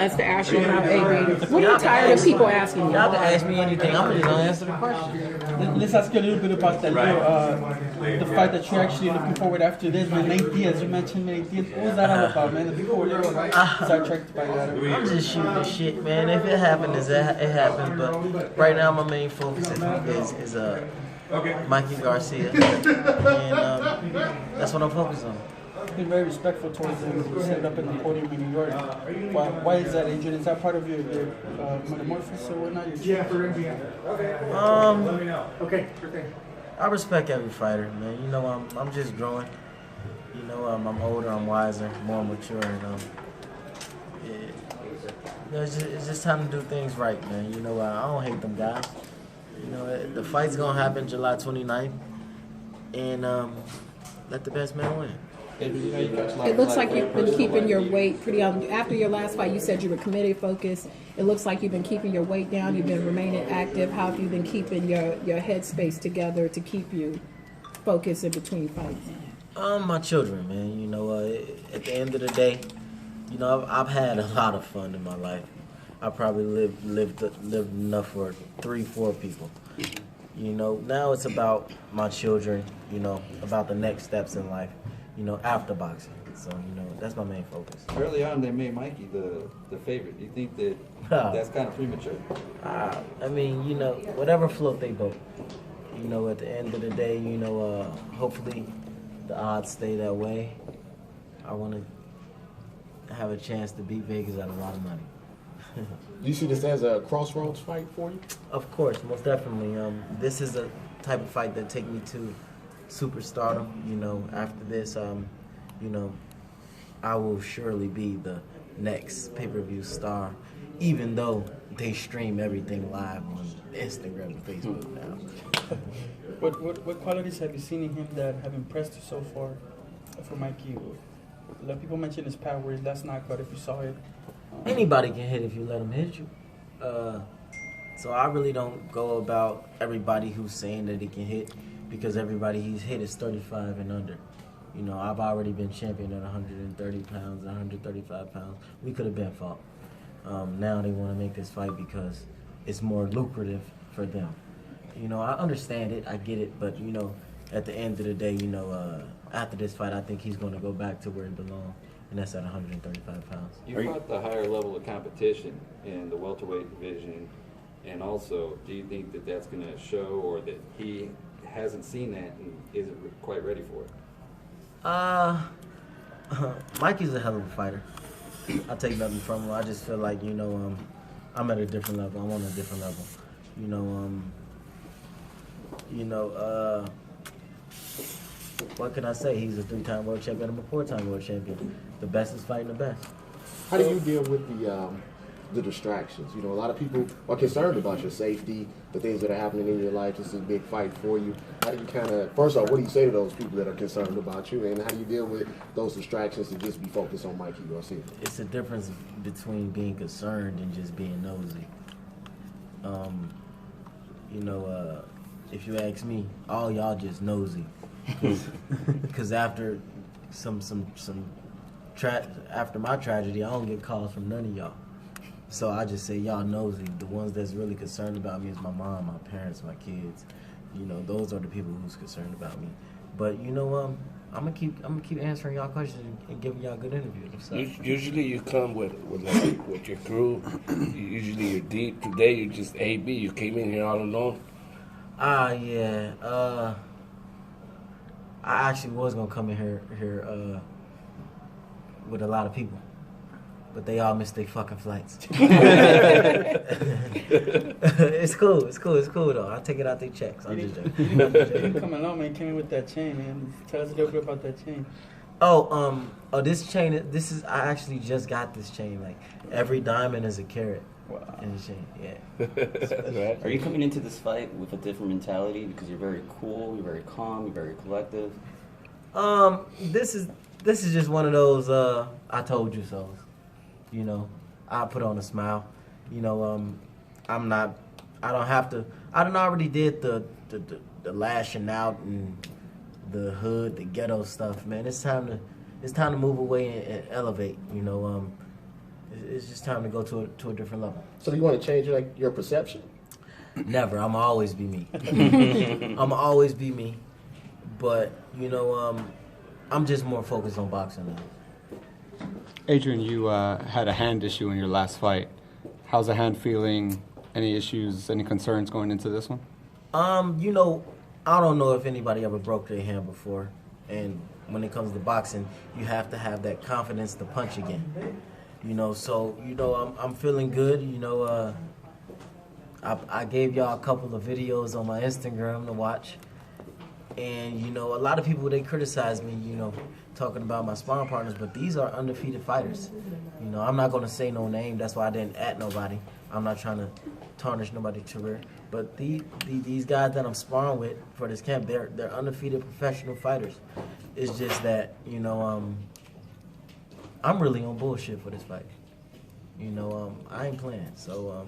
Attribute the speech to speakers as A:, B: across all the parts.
A: us to ask you about AB. What are you tired of people asking you?
B: Y'all can ask me anything. I'm just gonna answer the question.
C: Let's ask you a little bit about that. The fight that you're actually looking forward after this, man. Nate Diaz, you mentioned Nate Diaz. What was that all about, man? Before you were sidetracked by that.
B: I'm just shooting the shit, man. If it happens, it happens. But right now, my main focus is Mikey Garcia, and that's what I'm focused on.
C: Been very respectful towards him. You set up in the podium in New York. Why is that, Adrian? Is that part of your metamorphosis or whatnot?
D: Okay, sure thing.
B: I respect every fighter, man. You know, I'm just growing. You know, I'm older, I'm wiser, more mature, and it's just time to do things right, man. You know, I don't hate them guys. You know, the fight's gonna happen July 29th, and let the best man win.
A: It looks like you've been keeping your weight pretty on. After your last fight, you said you were committed, focused. It looks like you've been keeping your weight down. You've been remaining active. How have you been keeping your headspace together to keep you focused in between fights?
B: My children, man. You know, at the end of the day, you know, I've had a lot of fun in my life. I probably lived enough for 3-4 people. You know, now it's about my children. You know, about the next steps in life. You know, after boxing. So, you know, that's my main focus.
E: Early on, they made Mikey the favorite. Do you think that that's kind of premature?
B: I mean, you know, whatever float they boat. You know, at the end of the day, you know, hopefully the odds stay that way. I want to have a chance to beat Vegas at a lot of money.
F: Do you see this as a crossroads fight for you?
B: Of course, most definitely. This is a type of fight that take me to superstardom. You know, after this, you know, I will surely be the next pay-per-view star, even though they stream everything live on Instagram and Facebook now.
C: What qualities have you seen in him that have impressed you so far for Mikey? A lot of people mention his power, his last knockout, if you saw it.
B: Anybody can hit if you let them hit you. So I really don't go about everybody who's saying that he can hit, because everybody he's hit is 35 and under. You know, I've already been champion at 130 pounds, 135 pounds. We could have been fought. Now they want to make this fight because it's more lucrative for them. You know, I understand it, I get it, but, you know, at the end of the day, you know, after this fight, I think he's going to go back to where he belongs, and that's at 135 pounds.
E: You fought the higher level of competition in the welterweight division, and also, do you think that that's going to show, or that he hasn't seen that and isn't quite ready for it?
B: Mikey's a hell of a fighter. I take nothing from him. I just feel like, you know, I'm at a different level. I'm on a different level. You know, what can I say? He's a 3-time world champion. I'm a 4-time world champion. The best is fighting the best.
F: How do you deal with the distractions? You know, a lot of people are concerned about your safety, the things that are happening in your life. This is a big fight for you. How do you kind of, first off, what do you say to those people that are concerned about you, and how do you deal with those distractions to just be focused on Mikey Garcia?
B: It's a difference between being concerned and just being nosy. You know, if you ask me, all y'all just nosy. Because after after my tragedy, I don't get calls from none of y'all. So I just say y'all nosy. The ones that's really concerned about me is my mom, my parents, my kids. You know, those are the people who's concerned about me. But you know, I'm gonna keep answering y'all questions and giving y'all good interviews. So.
G: Usually you come with your crew. Usually you're deep. Today you just AB. You came in here all alone.
B: Yeah. I actually was gonna come in here with a lot of people, but they all missed their fucking flights. It's cool though. I'll take it out their checks. I'm just joking.
C: You didn't come along, man. You came in with that chain, man. Tell us a little bit about that chain.
B: This chain. I actually just got this chain. Like, every diamond is a carat.
C: Wow.
B: In the chain, yeah.
H: Right. Are you coming into this fight with a different mentality because you're very cool, you're very calm, you're very collective?
B: This is just one of those I told you so. You know, I put on a smile. You know, I don't have to. I done already did the lashing out and the hood, the ghetto stuff, man. It's time to move away and elevate. You know, It's just time to go to a different level.
F: So do you want to change your perception?
B: Never. I'ma always be me. I'ma always be me. But I'm just more focused on boxing now.
I: Adrian, you had a hand issue in your last fight. How's the hand feeling? Any issues, any concerns going into this one?
B: I don't know if anybody ever broke their hand before. And when it comes to boxing, you have to have that confidence to punch again. So I'm feeling good. I gave y'all a couple of videos on my Instagram to watch. And, a lot of people, they criticize me, talking about my sparring partners, but these are undefeated fighters. I'm not going to say no name. That's why I didn't at nobody. I'm not trying to tarnish nobody's career. But these guys that I'm sparring with for this camp, they're undefeated professional fighters. It's just that, I'm really on bullshit for this fight. I ain't playing. So,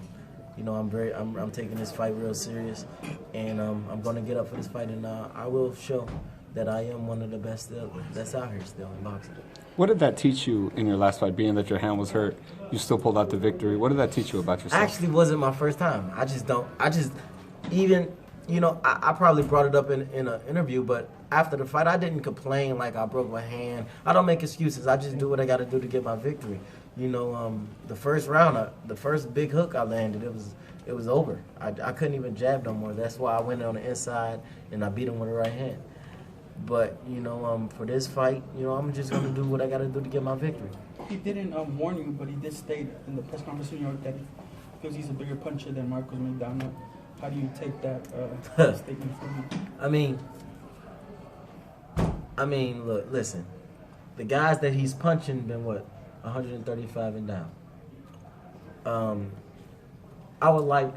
B: I'm taking this fight real serious, and I'm going to get up for this fight, and I will show that I am one of the best that's out here still in boxing.
I: What did that teach you in your last fight, being that your hand was hurt? You still pulled out the victory. What did that teach you about yourself?
B: Actually, wasn't my first time. I probably brought it up in an interview, but after the fight, I didn't complain like I broke my hand. I don't make excuses. I just do what I got to do to get my victory. The first round, the first big hook I landed, it was over. I couldn't even jab no more. That's why I went on the inside and I beat him with the right hand. But for this fight, I'm just gonna do what I gotta do to get my victory.
C: He didn't warn you, but he did state in the press conference in New York that because he's a bigger puncher than Marcos McDonald. How do you take that statement from him?
B: I mean, look, listen. The guys that he's punching been what, 135 and down. I would like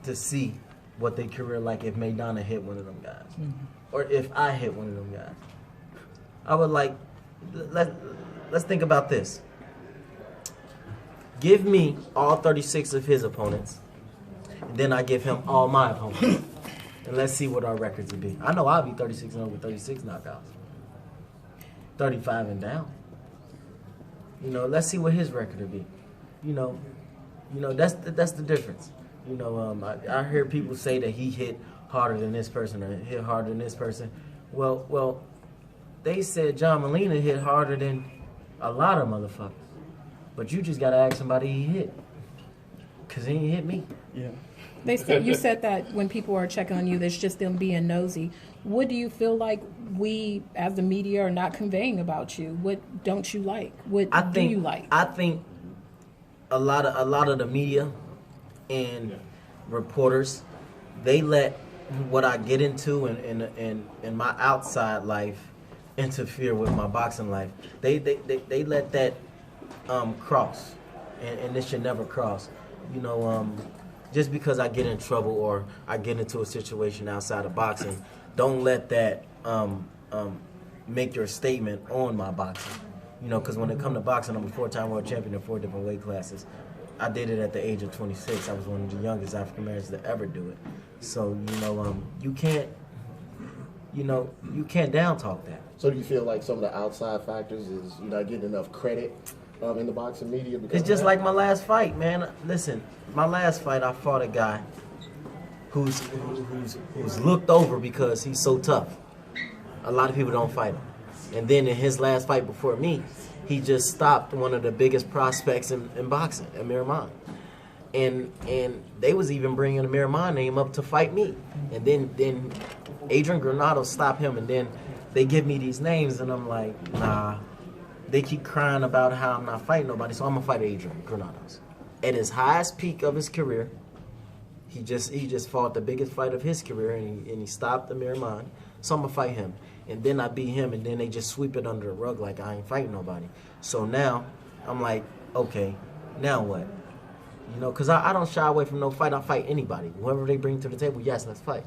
B: to see what their career like if Maidana hit one of them guys. Mm-hmm. Or if I hit one of them guys. I would like, let's think about this. Give me all 36 of his opponents, and then I give him all my opponents. And let's see what our records would be. I know I'll be 36-0 with 36 knockouts. 35 and down. Let's see what his record would be. That's the difference. I hear people say that he hit harder than this person or hit harder than this person. Well, they said John Molina hit harder than a lot of motherfuckers. But you just gotta ask somebody he hit, cause he ain't hit me.
C: Yeah.
A: You said that when people are checking on you, that's just them being nosy. What do you feel like we, as the media, are not conveying about you? What don't you like? What do you like?
B: I think a lot of the media and reporters, they let what I get into in my outside life interfere with my boxing life. They let that cross, and it should never cross. Just because I get in trouble or I get into a situation outside of boxing, don't let that make your statement on my boxing. Because when it comes to boxing, I'm a 4-time world champion in 4 different weight classes. I did it at the age of 26. I was one of the youngest African Americans to ever do it. So you can't down talk that.
F: So do you feel like some of the outside factors is you're not getting enough credit in the boxing media?
B: It's just like my last fight, man. Listen, my last fight, I fought a guy who's looked over because he's so tough. A lot of people don't fight him. And then in his last fight before me, he just stopped one of the biggest prospects in boxing, Amir Khan. And they was even bringing Amir Khan name up to fight me. And then Adrian Granado stopped him, and then they give me these names, and I'm like, nah. They keep crying about how I'm not fighting nobody, so I'm gonna fight Adrian Granados. At his highest peak of his career, he just fought the biggest fight of his career, and he stopped Amir Khan. So I'm gonna fight him, and then I beat him, and then they just sweep it under the rug like I ain't fighting nobody. So now I'm like, okay, now what? Because I don't shy away from no fight. I fight anybody, whoever they bring to the table. Yes, let's fight.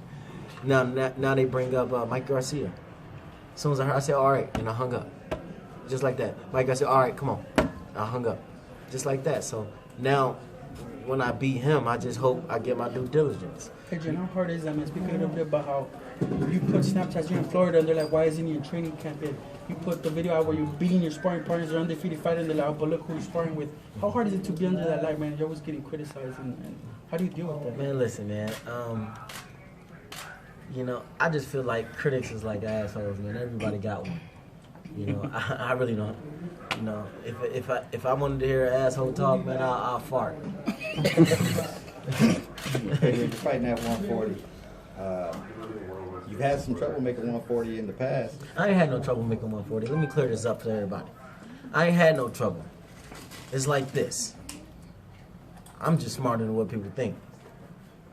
B: Now they bring up Mike Garcia. As soon as I said, all right, and I hung up. Just like that. Mike Garcia, all right, come on. I hung up. Just like that. So now when I beat him, I just hope I get my due diligence.
C: Adrian, how hard is that, man? Speak a little bit about how you put Snapchats, you're in Florida, and they're like, why isn't he in training camp yet? You put the video out where you're beating your sparring partners, you're undefeated fighter, and they're like, oh, but look who he's sparring with. How hard is it to be under that light, man? You're always getting criticized, and how do you deal with that?
B: Man, listen, man. You know, I just feel like critics is like assholes, man. Everybody got one. You know, I really don't. You know, if I wanted to hear an asshole talk, man, I'll fart.
J: You're fighting at 140. You've had some trouble making 140 in the past.
B: I ain't had no trouble making 140. Let me clear this up for everybody. I ain't had no trouble. It's like this. I'm just smarter than what people think.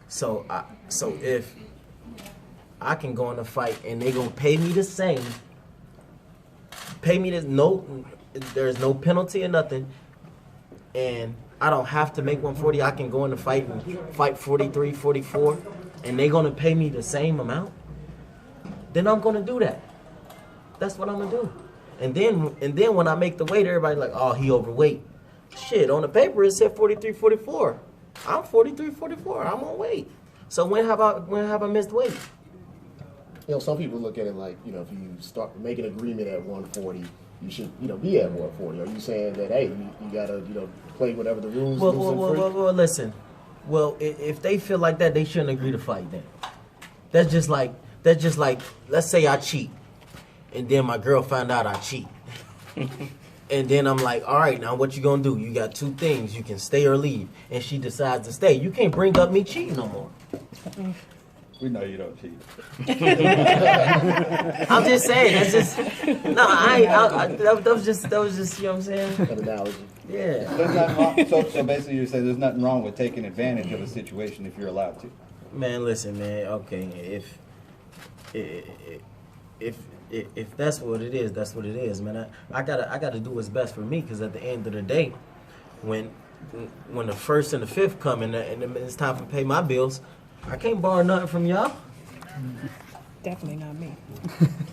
B: So if I can go in a fight and they gonna pay me the same, there's no penalty or nothing, and I don't have to make 140. I can go in the fight and fight 43, 44, and they gonna pay me the same amount. Then I'm gonna do that. That's what I'm gonna do. And then when I make the weight, everybody like, oh, he overweight. Shit, on the paper it said 43, 44. I'm 43, 44. I'm on weight. So when have I missed weight?
F: You know, some people look at it like, you know, if you start make an agreement at 140, you should, you know, be at 140. Are you saying that, hey, you gotta, you know, play whatever the rules?
B: Well, listen. Well, if they feel like that, they shouldn't agree to fight. Then that's just like let's say I cheat, and then my girl found out I cheat, and then I'm like, all right, now what you gonna do? You got two things: you can stay or leave. And she decides to stay. You can't bring up me cheating no more.
J: We know you don't cheat.
B: I'm just saying. That's just no. That was just you know what I'm saying.
F: An analogy.
B: Yeah.
J: There's nothing wrong. So basically, you're saying there's nothing wrong with taking advantage of a situation if you're allowed to.
B: Man, listen, man. Okay, if that's what it is, that's what it is, man. I gotta do what's best for me, because at the end of the day, when the first and the fifth come and it's time to pay my bills, I can't borrow nothing from y'all.
A: Definitely not me.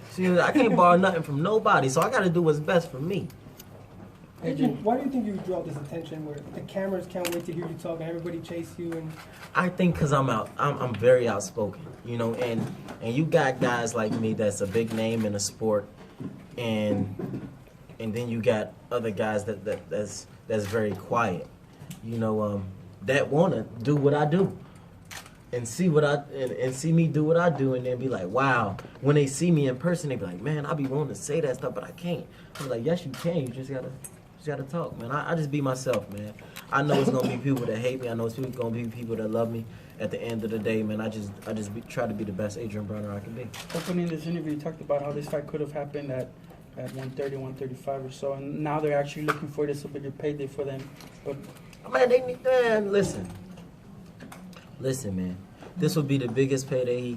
B: See, I can't borrow nothing from nobody, so I got to do what's best for me.
D: Adrian, why do you think you draw this attention where the cameras can't wait to hear you talk and everybody chase you? And
B: I think because I'm very outspoken, you know, and you got guys like me that's a big name in the sport, and then you got other guys that's very quiet, you know, that want to do what I do. And see me do what I do, and then be like, wow. When they see me in person, they be like, man, I be wanting to say that stuff, but I can't. I'm like, yes, you can. You just gotta talk, man. I just be myself, man. I know it's gonna be people that hate me. I know it's gonna be people that love me. At the end of the day, man, I just try to be the best Adrian Brunner I can be.
C: Opening this interview, you talked about how this fight could have happened at 130, 135 or so, and now they're actually looking for this a bigger payday for them. But
B: man, listen, man. This will be the biggest payday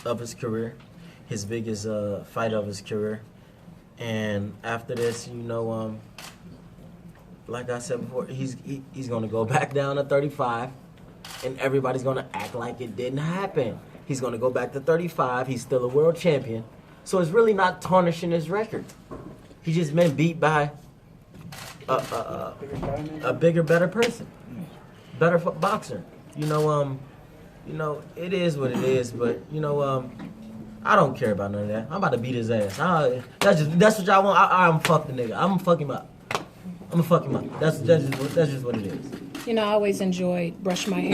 B: of his career, his biggest fight of his career. And after this, you know, like I said before, he's gonna go back down to 35, and everybody's gonna act like it didn't happen. He's gonna go back to 35. He's still a world champion, so it's really not tarnishing his record. He just been beat by a bigger, better person, better boxer. You know, it is what it is, but you know, I don't care about none of that. I'm about to beat his ass. That's what y'all want. I'm fuck the nigga. I'm gonna fuck him up. I'm gonna fuck him up. That's just what it is.
A: You know, I always enjoyed brushing my hair.